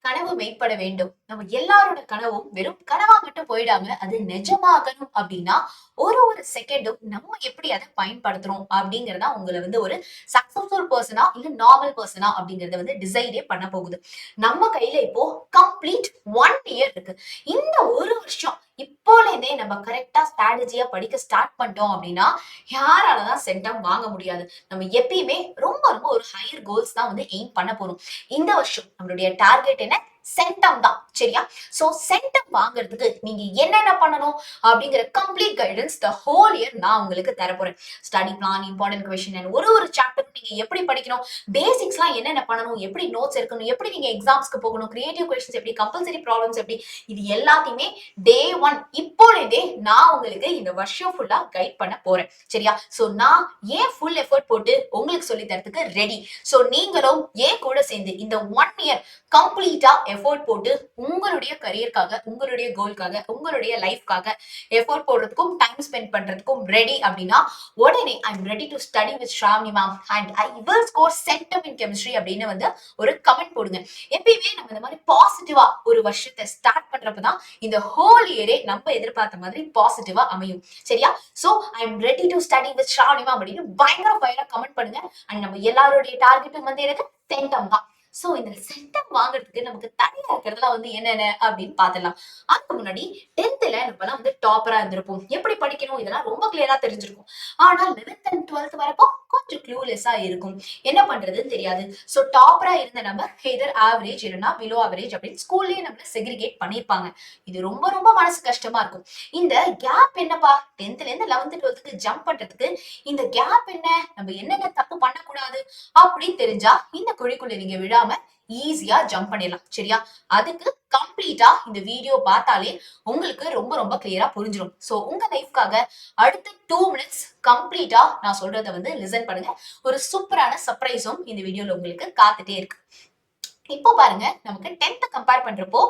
கனவு மெய்ப்பட வேண்டும். நம்ம எல்லாரோட கனவும் வெறும் கனவா மட்டும் போயிடாம அது நிஜமாகணும் அப்படின்னா ஒரு செகண்டும் நம்ம எப்படி அதை பயன்படுத்துறோம் அப்படிங்கறதா உங்களை ஒரு சக்சஸ்ஃபுல் பர்சனா இல்ல நார்மல் பர்சனா அப்படிங்கறத டிசைடே பண்ண போகுது. நம்ம கையில இப்போ கம்ப்ளீட் 1 இயர் இருக்கு. இந்த ஒரு வருஷம் இப்போலேருந்தே நம்ம கரெக்டா ஸ்ட்ராட்டஜியா படிக்க ஸ்டார்ட் பண்ணிட்டோம் அப்படின்னா யாராலதான் சென்டம் வாங்க முடியாது. நம்ம எப்பயுமே ரொம்ப ரொம்ப ஒரு ஹையர் கோல்ஸ் தான் எய்ம் பண்ண போறோம். இந்த வருஷம் நம்மளுடைய டார்கெட் என்ன? சென்டம் தான். சரியா? சோ சென்டம் வாங்குறதுக்கு நீங்க என்னென்ன பண்ணணும் அப்படிங்கிற complete guidance the whole year நான் உங்களுக்கு தர போறேன். Study plan, important question and ஒரு சாப்டர் நீங்க எப்படி படிக்கணும், பேசிக்ஸ்லாம் என்னென்ன பண்ணணும், எப்படி நோட்ஸ் எடுக்கணும், எப்படி நீங்க எக்ஸாம்ஸ்க்கு போகணும், கிரியேட்டிவ் கொஸ்டின்ஸ் எப்படி, கம்பல்சரி ப்ராப்ளம்ஸ் எப்படி, இது எல்லாத்தையுமே டே 1 இப்போலேருந்தே நான் உங்களுக்கு இந்த வருஷம் ஃபுல்லா கைட் பண்ண போறேன். சரியா? சோ நான் ஏன் ஃபுல் எஃபர்ட் போட்டு உங்களுக்கு சொல்லி தரதுக்கு ரெடி. சோ நீங்களும் ஏன் கூட சேர்ந்து இந்த 1 இயர் கம்ப்ளீட்டா எஃபோர்ட் போட்டு உங்களுடைய கரியருக்காக, உங்களுடைய கோல்காக, உங்களுடைய லைஃப்காக எஃபோர்ட் போடுறதுக்கும் டைம் ஸ்பெண்ட் பண்றதுக்கும் ரெடி அப்படின்னா உடனே I am ready to study with Shalini ma'am and I will score centum in chemistry அப்படின்னு ஒரு கமெண்ட் போடுங்க. எப்பயுமே நம்ம இந்த மாதிரி பாசிட்டிவா ஒரு வருஷத்தை ஸ்டார்ட் பண்றப்பதான் இந்த ஹோல் இயரே நம்ம எதிர்பார்த்த மாதிரி பாசிட்டிவா அமையும். சரியா? So I am ready to study with Shalini ma'am அப்படின்னு பயங்கர ஃபயரா கமெண்ட் பண்ணுங்க. அண்ட் நம்ம எல்லாருடைய டார்கெட்டும் எனக்கு சென்டம் தான். சோ இந்த சென்டம் வாங்குறதுக்கு நமக்கு தனியா இருக்கிறதுலாம் என்னென்ன அப்படின்னு பாத்துடலாம். அதுக்கு முன்னாடி 10th நம்மலாம் டாப்பரா இருந்திருப்போம். எப்படி படிக்கணும் இதெல்லாம் ரொம்ப கிளியரா தெரிஞ்சிருக்கும். ஆனா 11th and 12th வரப்போ கொஞ்சம் க்ளூலெஸ்ஸா இருக்கும். என்ன பண்றதுன்னு தெரியாது. சோ டாப்பரா இருந்த நம்ம எதர் ஆவரேஜ் இல்லைன்னா பிலோ ஆவரேஜ் அப்படின்னு ஸ்கூல்லயே நம்மள செக்ரிகேட் பண்ணிருப்பாங்க. இது ரொம்ப ரொம்ப மனசு கஷ்டமா இருக்கும். இந்த கேப் என்னப்பா 10th இருந்து 11th 12th ஜம்ப் பண்றதுக்கு இந்த கேப் என்ன, நம்ம என்னென்ன தப்பு பண்ணக்கூடாது அப்படின்னு தெரிஞ்சா இந்த குழிக்குள்ள நீங்க விழாம ஈஸியா ஜம்ப் பண்ணிடலாம். சரியா? அதுக்கு கம்ப்ளீட்டா இந்த வீடியோ பார்த்தாலே உங்களுக்கு ரொம்ப ரொம்ப கிளியரா புரிஞ்சிடும். சோ உங்க லைஃப்காக அடுத்த 2 minutes கம்ப்ளீட்டா நான் சொல்றதை லிசன் பண்ணுங்க. ஒரு சூப்பரான சர்ப்ரைஸும் இந்த வீடியோல உங்களுக்கு காத்துட்டே இருக்கு. இப்போ பாருங்க, நமக்கு 10th கம்பேர் பண்றப்போ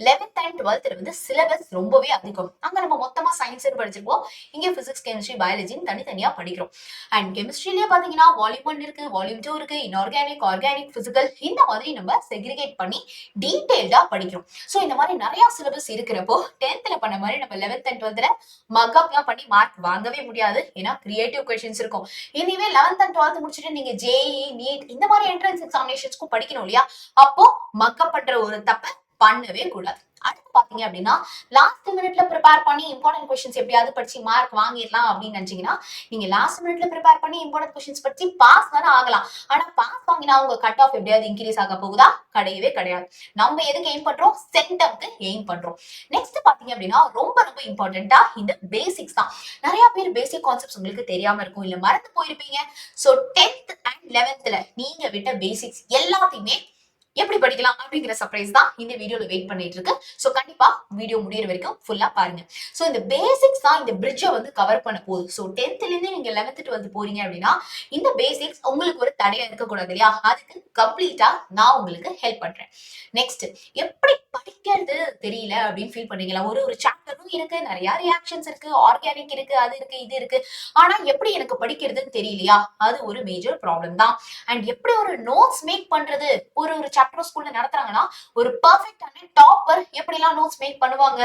11th and 12th சிலபஸ் ரொம்பவே அதிகம். அங்க நம்ம மொத்தமா சயின்ஸ் படிச்சிருப்போம். இங்க பிசிக்ஸ், கெமிஸ்ட்ரி, பயாலஜின்னு தனித்தனியா படிக்கிறோம். அண்ட் கெமிஸ்ட்ரியிலே பாத்தீங்கன்னா வால்யூம் 1 இருக்கு, வால்யூம் 2 இருக்கு, இன்ஆர்கானிக், ஆர்கானிக், பிசிக்கல், இந்த மாதிரி நம்ம செக்ரிகேட் பண்ணி டீடைல்டா படிக்கிறோம். சோ இந்த மாதிரி நிறைய சிலபஸ் இருக்கிறப்போ 10th பண்ண மாதிரி நம்ம 11th and 12th மக்கப்லாம் பண்ணி மார்க் வாங்கவே முடியாது. ஏன்னா கிரியேட்டிவ் கொஸ்டின்ஸ் இருக்கும். இனிமே 11th and 12th முடிச்சுட்டு நீங்க ஜேஇ, நீட் இந்த மாதிரி என்ட்ரன்ஸ் எக்ஸாமினேஷன்ஸ்க்கும் படிக்கணும் இல்லையா? அப்போ மக்கப் பண்ற ஒரு தப்ப பண்ணவே கூடாது. அடுத்து பாத்தீங்க அப்படின்னா லாஸ்ட் மினிட்ல ப்ரிப்பேர் பண்ணி இம்பார்ட்டன்ட் கொஸ்டின்ஸ் எப்படியாவது படிச்சு மார்க் வாங்கிடலாம் அப்படின்னு நினைச்சீங்கன்னா நீங்க லாஸ்ட் மினிட்ல ப்ரிப்பேர் பண்ணி இம்பார்ட்டன்ட் கொஸ்டின்ஸ் படிச்சு பாஸ் தானே ஆகலாம். ஆனா பாஸ் வாங்கினா உங்க கட் ஆஃப் எப்படியாவது இன்க்ரீஸ் ஆக போகுதா? கிடையவே கிடையாது. நம்ம எதுக்கு எய்ம் பண்றோம்? சென்டம்க்கு எய்ம் பண்றோம். நெக்ஸ்ட் பாத்தீங்க அப்படின்னா ரொம்ப ரொம்ப இம்பார்ட்டன்டா இந்த பேசிக்ஸ் தான். நிறைய பேர் பேசிக் கான்செப்ட்ஸ் உங்களுக்கு தெரியாம இருக்கும், இல்ல மறந்து போயிருப்பீங்க. சோ 10th and 11th நீங்க விட்ட பேசிக்ஸ் எல்லாத்தையுமே எப்படி படிக்கலாம் அப்படிங்கிற சர்ப்ரைஸ் தான் இந்த வீடியோல வெயிட் பண்ணிட்டு இருக்கு. சோ கண்டிப்பா வீடியோ முடியற வரைக்கும் ஃபுல்லா பாருங்க. சோ இந்த பேசிக்ஸ் தான் இந்த பிரிட்ஜை கவர் பண்ண போகுது. சோ 10th இருந்து நீங்க 11th 12th போறீங்க அப்படின்னா இந்த பேசிக்ஸ் உங்களுக்கு ஒரு தடையா இருக்கக்கூடாது இல்லையா? அதுக்கு கம்ப்ளீட்டா நான் உங்களுக்கு ஹெல்ப் பண்றேன். நெக்ஸ்ட், எப்படி படிக்கிறது தெரியல அப்படின்னு ஃபீல் பண்ணீங்களா? ஒரு சாப்டரும் இருக்கு, நிறைய ரியாக்ஷன்ஸ் இருக்கு, ஆர்கானிக் இருக்கு, அது இருக்கு, இது இருக்கு. ஆனா எப்படி எனக்கு படிக்கிறதுன்னு தெரியலையா? அது ஒரு மேஜர் ப்ராப்ளம் தான். அண்ட் எப்படி ஒரு நோட்ஸ் மேக் பண்றது, ஒரு சாப்டர் ஸ்கூல்ல நடத்துறாங்கன்னா ஒரு பெர்ஃபெக்ட்டான டாப்பர் எப்படி எல்லாம் நோட்ஸ் மேக் பண்ணுவாங்க?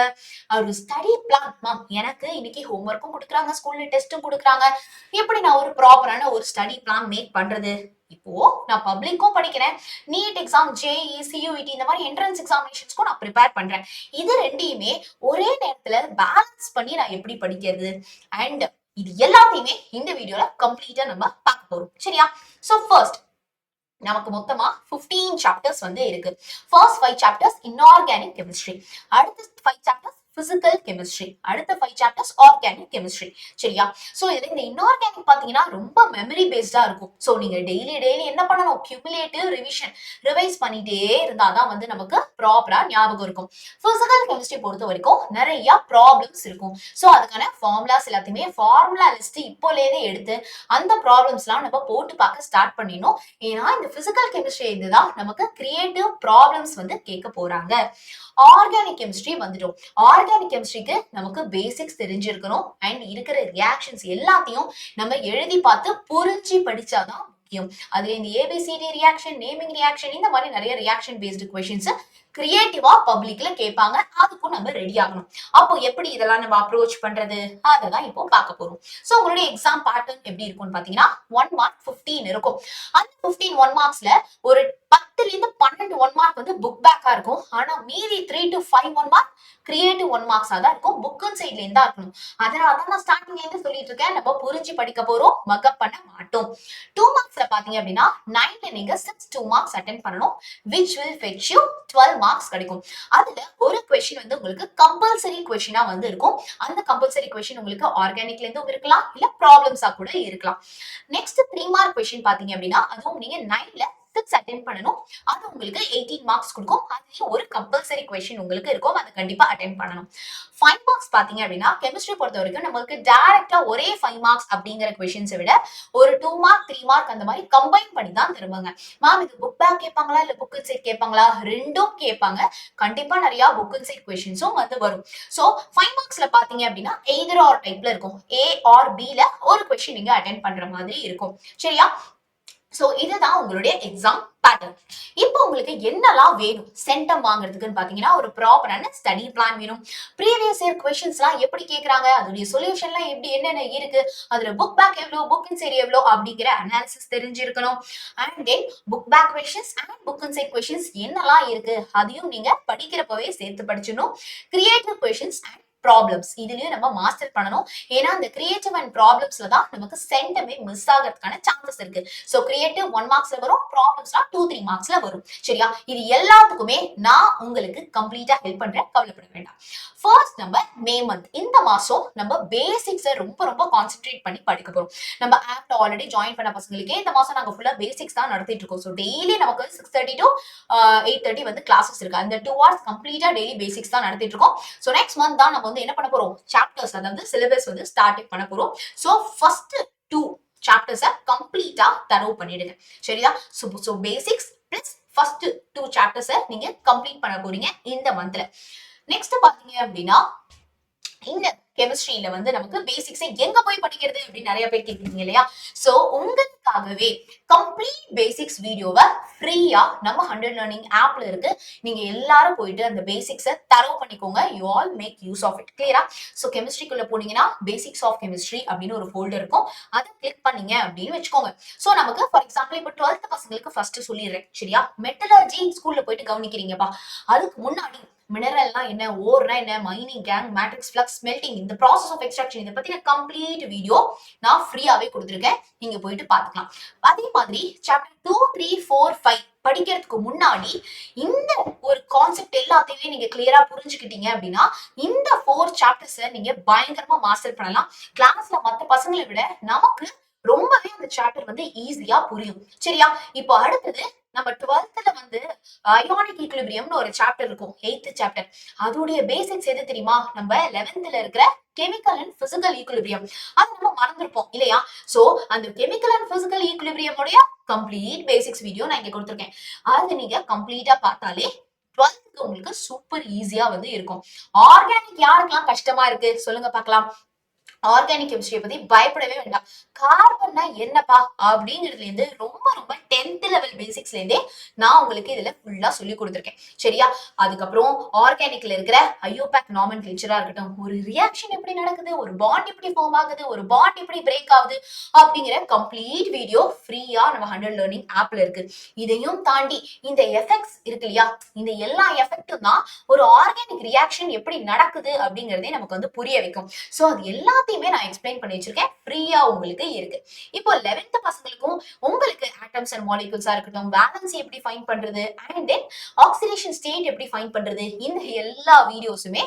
ஒரு ஸ்டடி பிளான் மேம், எனக்கு இன்னைக்கு ஹோம்வொர்க்கும் கொடுக்குறாங்க, ஸ்கூல்ல டெஸ்டும் கொடுக்குறாங்க, எப்படி நான் ஒரு ப்ராப்பரான ஒரு ஸ்டடி பிளான் மேக் பண்றது? இப்போ நான் பப்ளிக்கும் படிக்கிறேன், நீட் எக்ஸாம், ஜேஇ, சியூஇடி இந்த மாதிரி என்ட்ரன்ஸ் எக்ஸாமினேஷன்ஸ்க்கும் நான் ப்ரிப்பேர் பண்றேன். இது ரெண்டையுமே ஒரே நேரத்துல பேலன்ஸ் பண்ணி நான் எப்படி படிக்கிறது? அண்ட் இது எல்லாத்தையுமே இந்த வீடியோல கம்ப்ளீட்டா நம்ம பார்க்க போறோம். சரியா? சோ ஃபர்ஸ்ட் நமக்கு மொத்தமா 15 சாப்டர்ஸ் இருக்கு. ஃபர்ஸ்ட் 5 சாப்டர்ஸ் இன்ஆர்கானிக் கெமிஸ்ட்ரி, அடுத்த 5 சாப்டர்ஸ் பிசிக்கல் கெமிஸ்ட்ரி, அடுத்த 5 சாப்டர்ஸ் ஆர்கானிக் கெமிஸ்ட்ரி. சரியா? சோ இதுல இந்த இன்ஆர்கானிக் பாத்தீங்கன்னா ரொம்ப மெமரி பேஸ்டா இருக்கும். சோ நீங்க டெய்லி என்ன பண்ணணும்? கியூமுலேட்டிவ் ரிவிஷன், ரிவைஸ் பண்ணிட்டே இருந்தாதான் நமக்கு ப்ராப்பரா ஞாபகம் இருக்கும். பிசிக்கல் கெமிஸ்ட்ரி பொறுத்த வரைக்கும் நிறைய ப்ராப்ளம்ஸ் இருக்கும். சோ அதுக்கான ஃபார்முலாஸ் எல்லாத்தையுமே ஃபார்முலா லிஸ்ட் இப்போலேயே எடுத்து அந்த ப்ராப்ளம்ஸ் எல்லாம் நம்ம போட்டு பார்க்க ஸ்டார்ட் பண்ணிடணும். ஏன்னா இந்த பிசிக்கல் கெமிஸ்ட்ரி இருந்துதான் நமக்கு கிரியேட்டிவ் ப்ராப்ளம்ஸ் கேட்க போறாங்க. ஆர்கானிக் கெமிஸ்ட்ரி வந்துட்டோம். ஆர்கானிக் கெமிஸ்ட்ரிக்கு நமக்கு பேசிக்ஸ் தெரிஞ்சிருக்கணும். அண்ட் இருக்கிற ரியாக்ஷன்ஸ் எல்லாத்தையும் நம்ம எழுதி பார்த்து புரிஞ்சு படிச்சாதான் முக்கியம். அதுல இந்த ஏபிசிடி ரியாக்ஷன், நேமிங் ரியாக்ஷன், இந்த மாதிரி நிறைய ரியாக்ஷன் பேஸ்டு கொஸ்டின்ஸ் கிரியேட்டிவா பப்ளிக்ல கேட்பாங்க, அதுக்கும் நம்ம ரெடி ஆகணும். அப்போ எப்படி இதெல்லாம் நம்ம அப்ரோச் பண்றது, அததான் இப்போ பார்க்க போறோம். சோ உங்களுடைய எக்ஸாம் பேட்டர்ன் எப்படி இருக்கும்னு பாத்தீங்கன்னா 1 மார்க் 15 இருக்கும். அந்த 15 1 மார்க்ஸ்ல ஒரு 10ல இருந்து 12 1 மார்க் வந்து புக் பேக்கா இருக்கும். ஆனா மீதி 3 to 5 1 மார்க் கிரியேட்டிவ் 1 மார்க்ஸா தான் இருக்கும். புக் சைட்ல இருந்தா இருக்கணும். அதனாலதான் நான் ஸ்டார்டிங்ல இருந்து சொல்லிட்டு இருக்கேன், நம்ம புரிஞ்சு படிக்க போறோம், மக்கப் பண்ண மாட்டோம். 2 மார்க்ஸ்ல பாத்தீங்க அப்படின்னா 9ல நீங்க 6 2 மார்க்ஸ் அட்டென்ட் பண்ணணும், which will fetch you 12 marks கிடைக்கும். அதுல ஒரு கொஸ்டின் வந்து உங்களுக்கு கம்பல்சரி கொஸ்டினா வந்து இருக்கும். அந்த கம்பல்சரி கொஸ்டின் உங்களுக்கு ஆர்கானிக்ல இருந்தும் இருக்கலாம், இல்ல ப்ராப்ளம்ஸா கூட இருக்கலாம். நெக்ஸ்ட் 3 மார்க் கொஸ்டின் பாத்தீங்க அப்படின்னா அதுவும் நீங்க 9ல 6 அட்டென்ட் பண்ணணும். அது உங்களுக்கு 18 மார்க்ஸ் கொடுக்கும். அதுலயும் ஒரு கம்பல்சரி கொஸ்டின் உங்களுக்கு இருக்கும், அதை கண்டிப்பா அட்டென்ட் பண்ணணும். 5 மார்க்ஸ் பாத்தீங்க அப்படின்னா கெமிஸ்ட்ரி பொறுத்த வரைக்கும் நமக்கு டைரக்டா ஒரே 5 மார்க்ஸ் அப்படிங்கிற கொஸ்டின்ஸை விட ஒரு 2 மார்க் 3 மார்க் அந்த மாதிரி கம்பைன் பண்ணி தான் தருவாங்க. மேம் இது புக் பேக் கேட்பாங்களா இல்ல புக் சைட் கேட்பாங்களா? ரெண்டும் கேட்பாங்க. கண்டிப்பா நிறைய புக் சைட் கொஸ்டின்ஸும் வந்து வரும். சோ 5 மார்க்ஸ்ல பாத்தீங்க அப்படின்னா எய்தர் ஆர் டைப்ல இருக்கும். ஏ ஆர் பி ல ஒரு கொஸ்டின் நீங்க அட்டென்ட் பண்ற மாதிரி இருக்கும். சரியா? சோ இதுதான் உங்களுடைய எக்ஸாம் பேட்டர்ன். இப்போ உங்களுக்கு என்னெல்லாம் வேணும் சென்டம் வாங்குறதுக்குன்னு பாத்தீங்கன்னா ஒரு ப்ராப்பரான ஸ்டடி பிளான் வேணும். ப்ரீவியஸ் இயர் கொஸ்டின்ஸ் எல்லாம் எப்படி கேக்குறாங்க, அதோடைய சொல்யூஷன்லாம் எப்படி என்னென்ன இருக்கு, அதுல புக் பேக் எவ்வளவு புக் இன்சைட் எவ்வளவு அப்படிங்கிற அனாலிசிஸ் தெரிஞ்சிருக்கணும். And then book back questions and book inside questions என்னெல்லாம் இருக்கு அதையும் நீங்க படிக்கிறப்பவே சேர்த்து படிச்சிடணும். கிரியேட்டிவ் கொஸ்டின்ஸ் அண்ட் ப்ராப்ளம்ஸ் இதுலயும் நம்ம மாஸ்டர் பண்ணணும். ஏன்னா அந்த கிரியேட்டிவ் அண்ட் ப்ராப்ளம்ஸ்ல தான் நமக்கு சென்டமே மிஸ் ஆகிறதுக்கான சான்சஸ் இருக்கு. சோ கிரியேட்டிவ் 1 மார்க்ஸ்ல வரும், ப்ராப்ளம்ஸ்லாம் 2 3 மார்க்ஸ்ல வரும். சரியா? இது எல்லாத்துக்குமே நான் உங்களுக்கு கம்ப்ளீட்டா ஹெல்ப் பண்றேன், கவலைப்பட வேண்டாம். ஃபர்ஸ்ட் நம்ம மே மந்த் இந்த மாசம் நம்ம பேசிக்ஸை ரொம்ப ரொம்ப கான்சென்ட்ரேட் பண்ணி படிக்க போறோம். நம்ம ஆப்ல ஆல்ரெடி ஜாயின் பண்ண பசங்களுக்கே இந்த மாசம் நாங்க ஃபுல்லா பேசிக்ஸ் தான் நடத்திட்டு இருக்கோம். ஸோ டெய்லி நமக்கு 6:30 to 8:30 வந்து கிளாஸஸ் இருக்கு. அந்த 2 hours கம்ப்ளீட்டா டெய்லி பேசிக்ஸ் தான் நடத்திட்டு இருக்கோம். ஸோ நெக்ஸ்ட் மந்த் தான் நம்ம வந்து என்ன பண்ண போறோம், சாப்டர்ஸ் அதாவது சிலபஸ் வந்து ஸ்டார்ட் பண்ண போறோம். ஸோ ஃபர்ஸ்ட் 2 சாப்டர்ஸை கம்ப்ளீட்டா தரவு பண்ணிடுங்க. சரியா? ஸோ பேசிக்ஸ் பிளஸ் ஃபர்ஸ்ட் 2 சாப்டர்ஸை நீங்க கம்ப்ளீட் பண்ண போறீங்க இந்த மந்த்ல. நெக்ஸ்ட் பாத்தீங்க அப்படின்னா இந்த கெமிஸ்ட்ரியில வந்து நமக்கு பேசிக்ஸை எங்க போய் படிக்கிறது அப்படின்னு நிறைய பேர் கேட்குறீங்க இல்லையா? சோ உங்களுக்காகவே கம்ப்ளீட் பேசிக்ஸ் வீடியோவை ஃப்ரீயா நம்ம 100 லேர்னிங் ஆப்ல இருக்கு. நீங்க எல்லாரும் போயிட்டு அந்த பேசிக்ஸை தரவு பண்ணிக்கோங்க. You all make use of it. கிளியரா? சோ கெமிஸ்ட்ரிக்குள்ள போனீங்கன்னா பேசிக்ஸ் ஆஃப் கெமிஸ்ட்ரி அப்படின்னு ஒரு ஃபோல்டர் இருக்கும், அதை கிளிக் பண்ணீங்க அப்படின்னு வச்சுக்கோங்க. சோ நமக்கு ஃபார் எக்ஸாம்பிள் இப்போ 12th பசங்களுக்கு ஃபர்ஸ்ட் சொல்லிடுறேன். சரியா? மெட்டலர்ஜி ஸ்கூல்ல போயிட்டு கவனிக்கிறீங்கப்பா, அதுக்கு முன்னாடி மினரல்னா என்ன, ஓர்னா என்ன, mining, gang, matrix, flux, smelting, இந்த ப்ராசஸ் ஆஃப் எக்ஸ்ட்ராக்ஷன் இதை பத்தின கம்ப்ளீட் வீடியோ நான் ஃப்ரீயாவே கொடுத்துருக்கேன். நீங்க போயிட்டு பாத்துக்கலாம். அதே மாதிரி சாப்டர் 2 3 4 5 படிக்கிறதுக்கு முன்னாடி இந்த ஒரு கான்செப்ட் எல்லாத்தையுமே நீங்க கிளியரா புரிஞ்சுக்கிட்டீங்க அப்படின்னா இந்த 4 சாப்டர்ஸை நீங்க பயங்கரமா மாஸ்டர் பண்ணலாம். கிளாஸ்ல மத்த பசங்களை விட நமக்கு ரொம்பவே அந்த சாப்டர் வந்து ஈஸியா புரியும். சரியா? இப்போ அடுத்தது நம்ம 12th வந்து அயானிக் ஈக்விலிபிரியம்னு ஒரு சாப்டர் இருக்கும், 8th சாப்டர். அதோடைய பேசிக்ஸ் எது தெரியுமா? நம்ம 11th இருக்கிற கெமிக்கல் அண்ட் பிசிக்கல் ஈக்விலிபிரியம். அது நம்ம மறந்துருப்போம் இல்லையா? சோ அந்த கெமிக்கல் அண்ட் பிசிக்கல் ஈக்விலிபிரியம் உடைய கம்ப்ளீட் பேசிக்ஸ் வீடியோ நான் இங்க கொடுத்துருக்கேன். அது நீங்க கம்ப்ளீட்டா பார்த்தாலே 12th உங்களுக்கு சூப்பர் ஈஸியா வந்து இருக்கும். ஆர்கானிக் யாருக்கெல்லாம் கஷ்டமா இருக்கு சொல்லுங்க பார்க்கலாம். ஆர்கானிக் கெமிஸ்ட்ரியை பத்தி பயப்படவே வேண்டாம். கார்பன்னா என்னப்பா அப்படிங்கிறதுல இருந்து ரொம்ப ரொம்ப 10th லெவல் பேசிக்ஸ்ல இருந்தே நான் உங்களுக்கு இதுல ஃபுல்லா சொல்லி கொடுத்துருக்கேன். சரியா? அதுக்கப்புறம் ஆர்கானிக்ல இருக்கிற ஐயோபேக் நாமென்க்ளேச்சரா இருக்கட்டும், ஒரு ரியாக்ஷன் எப்படி நடக்குது, ஒரு பாண்ட் எப்படி ஃபார்ம் ஆகுது, ஒரு பாண்ட் எப்படி பிரேக் ஆகுது அப்படிங்கிற கம்ப்ளீட் வீடியோ ஃப்ரீயா நம்ம 100 லேர்னிங் ஆப்ல இருக்கு. இதையும் தாண்டி இந்த எஃபெக்ட்ஸ் இருக்கு இல்லையா, இந்த எல்லா எஃபெக்டும் தான் ஒரு ஆர்கானிக் ரியாக்ஷன் எப்படி நடக்குது அப்படிங்கறதே நமக்கு வந்து புரிய வைக்கும். சோ அது எல்லாத்தையுமே நான் எக்ஸ்பிளைன் பண்ணி வச்சிருக்கேன், ஃப்ரீயா உங்களுக்கு இருக்கு. இப்போ 11th பசங்களுக்கும் உங்களுக்கு ஆட்டம்ஸ் அண்ட் மாலிகூல்ஸா இருக்கட்டும், வேலன்சி எப்படி ஃபைண்ட் பண்றது, அண்ட் தென் ஆக்சிடேஷன் ஸ்டேட் எப்படி ஃபைண்ட் பண்றது, இந்த எல்லா வீடியோஸுமே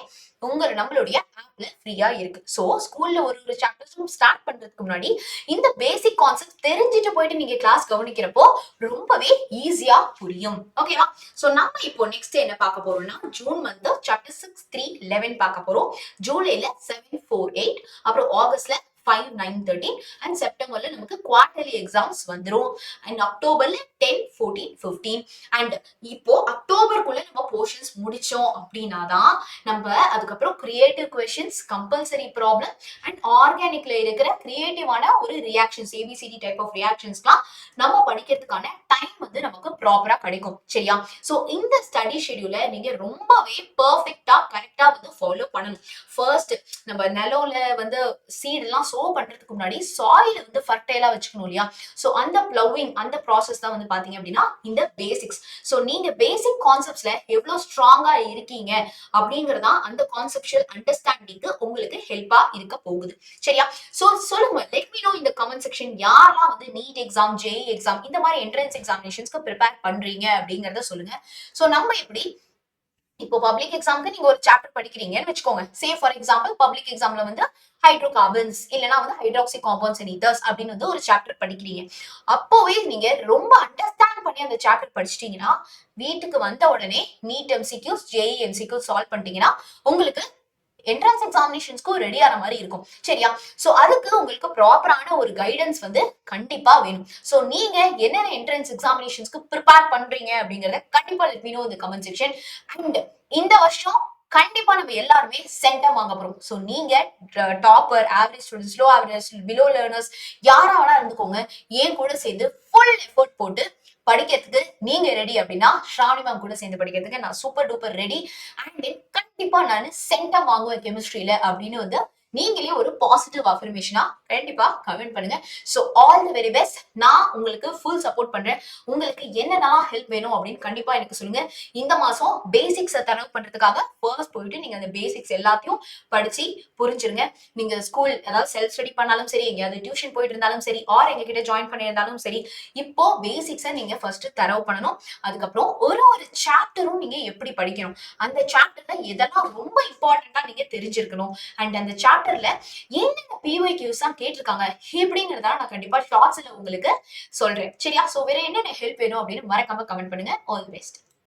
நம்மளுடைய ஆப்ல ஃப்ரீயா இருக்கு. சோ ஸ்கூல்ல ஒரு சாப்டர்ஸும் ஸ்டார்ட் பண்றதுக்கு முன்னாடி இந்த பேசிக் கான்செப்ட் தெரிஞ்சுட்டு போயிட்டு நீங்க கிளாஸ் கவனிக்கிறப்போ ரொம்பவே ஈஸியா புரியும். ஓகேவா? சோ நம்ம இப்போ நெக்ஸ்ட் என்ன பார்க்க போறோம்னா ஜூன் மந்த் சாப்டர் 6 3 11 பார்க்க போறோம். ஜூலைல 7 4 8, அப்புறம் ஆகஸ்ட்ல 5, 9, 13 அண்ட் செப்டம்பர்ல நமக்கு குவார்டர்லி எக்ஸாம்ஸ் வந்துரும். அண்ட் அக்டோபர்ல 10, 14, 15 அண்ட் இப்போ அக்டோபருக்குள்ள நம்ம போர்ஷன்ஸ் முடிச்சோம் அப்படின்னா தான் நம்ம அதுக்கப்புறம் creative questions, compulsory problem and ஆர்கானிக்ல இருக்கிற கிரியேட்டிவான ஒரு ரியாக்ஷன்ஸ், ஏபிசிடி டைப் ஆஃப் ரியாக்ஷன்ஸ்லாம் நம்ம படிக்கிறதுக்கான டைம் வந்து நமக்கு ப்ராப்பரா கிடைக்கும். சரியா? சோ இந்த ஸ்டடி ஷெட்யூலை நீங்க ரொம்பவே பெர்ஃபெக்ட்டா கரெக்டா வந்து ஃபாலோ பண்ணணும். ஃபர்ஸ்ட் நம்ம நிலவுல வந்து சீட் எல்லாம் சோ பண்றதுக்கு முன்னாடி சாயில் வந்து ஃபர்டைலா வச்சுக்கணும் இல்லையா? சோ அந்த பிளவிங் அந்த ப்ராசஸ் தான் வந்து பாத்தீங்க அப்படின்னா இந்த பேசிக்ஸ். சோ நீங்க பேசிக் கான்செப்ட்ஸ்ல எவ்வளவு ஸ்ட்ராங்கா இருக்கீங்க அப்படிங்கறதா அந்த கான்செப்சுவல் அண்டர்ஸ்டாண்டிங்க்கு உங்களுக்கு ஹெல்ப்பா இருக்க போகுது. சரியா? சோ சொல்லுங்க, லெட் மீ நோ இந்த கமெண்ட் செக்ஷன் யாரெல்லாம் வந்து நீட் எக்ஸாம், ஜேஇ எக்ஸாம் இந்த மாதிரி என்ட்ரன்ஸ் எக்ஸாமினேஷன்ஸ்க்கு ப்ரிப்பேர் பண்றீங்க அப்படிங்கறத சொல்லுங்க. சோ நம்ம எப்படி இப்போ பப்ளிக் எக்ஸாம்க்கு நீங்க ஒரு சாப்டர் படிக்கிறீங்கன்னு வச்சுக்கோங்க. சே ஃபார் எக்ஸாம்பிள் பப்ளிக் எக்ஸாம்ல வந்து ஹைட்ரோ கார்பன்ஸ் இல்லனா வந்து ஹைட்ராக்சி காம்பவுண்ட்ஸ் அண்ட் ஈதர்ஸ் அப்படின்னு வந்து ஒரு சாப்டர் படிக்கிறீங்க. அப்போவே நீங்க ரொம்ப அண்டர்ஸ்டாண்ட் பண்ணி அந்த சாப்டர் படிச்சிட்டீங்கன்னா வீட்டுக்கு வந்த உடனே NEET MCQs, JEE MCQs solve பண்ணிட்டீங்கன்னா உங்களுக்கு என்ட்ரன்ஸ் எக்ஸாமினேஷன்ஸ்க்கும் ரெடி ஆன மாதிரி இருக்கும். சரியா? சோ அதுக்கு உங்களுக்கு ப்ராப்பரான ஒரு கைடன்ஸ் வந்து கண்டிப்பா வேணும். சோ நீங்க என்னென்ன என்ட்ரன்ஸ் எக்ஸாமினேஷன்ஸ்க்கு ப்ரிப்பேர் பண்றீங்க அப்படிங்கறத கண்டிப்பா லெட் மீ நோ இந்த கமெண்ட் செக்ஷன். அண்ட் இந்த வருஷம் கண்டிப்பா நம்ம எல்லாருமே சென்டம் வாங்க போறோம். சோ நீங்க topper, average students, low average, below learners யாரா வேணா இருந்துக்கோங்க, ஏன் கூட சேர்ந்து ஃபுல் எஃபோர்ட் போட்டு படிக்கிறதுக்கு நீங்க ரெடி அப்படின்னா ஸ்ராவணி மேம் கூட சேர்ந்து படிக்கிறதுக்கு நான் சூப்பர் டூப்பர் ரெடி. அண்ட் கண்டிப்பா நான் சென்டம் வாங்குவேன் கெமிஸ்ட்ரியில அப்படின்னு வந்து நீங்களே ஒரு பாசிட்டிவ் அஃபர்மேஷனா கண்டிப்பா கமெண்ட் பண்ணுங்க. So all the very best. நான் உங்களுக்கு ஃபுல் சப்போர்ட் பண்றேன். உங்களுக்கு என்னென்னலாம் ஹெல்ப் வேணும் அப்படின்னு கண்டிப்பா எனக்கு சொல்லுங்க. இந்த மாசம் பேசிக்ஸை தரவு பண்றதுக்காக ஃபர்ஸ்ட் போயிட்டு நீங்க அந்த பேசிக்ஸ் எல்லாத்தையும் படிச்சு புரிஞ்சிருங்க. நீங்க ஸ்கூல் அதாவது செல்ஃப் ஸ்டடி பண்ணாலும் சரி, எங்கேயாவது டியூஷன் போயிட்டு இருந்தாலும் சரி, ஆர் எங்க கிட்ட ஜாயின் பண்ணியிருந்தாலும் சரி, இப்போ பேசிக்ஸை நீங்க ஃபர்ஸ்ட் தரவு பண்ணணும். அதுக்கப்புறம் ஒரு ஒரு சாப்டரும் நீங்க எப்படி படிக்கணும், அந்த சாப்டர்ல எதெல்லாம் ரொம்ப இம்பார்ட்டண்டா நீங்க தெரிஞ்சிருக்கணும், அண்ட் அந்த சாப்டர்ல என்னென்ன பிஒய்க்யூஸ் தான் கேட்டிருக்காங்க இப்படிங்கிறதா நான் கண்டிப்பா ஷார்ட்ஸ்ல உங்களுக்கு சொல்றேன். சரியா? சோ வேற என்னென்ன ஹெல்ப் வேணும் அப்படின்னு மறக்காம கமெண்ட் பண்ணுங்க. All the best.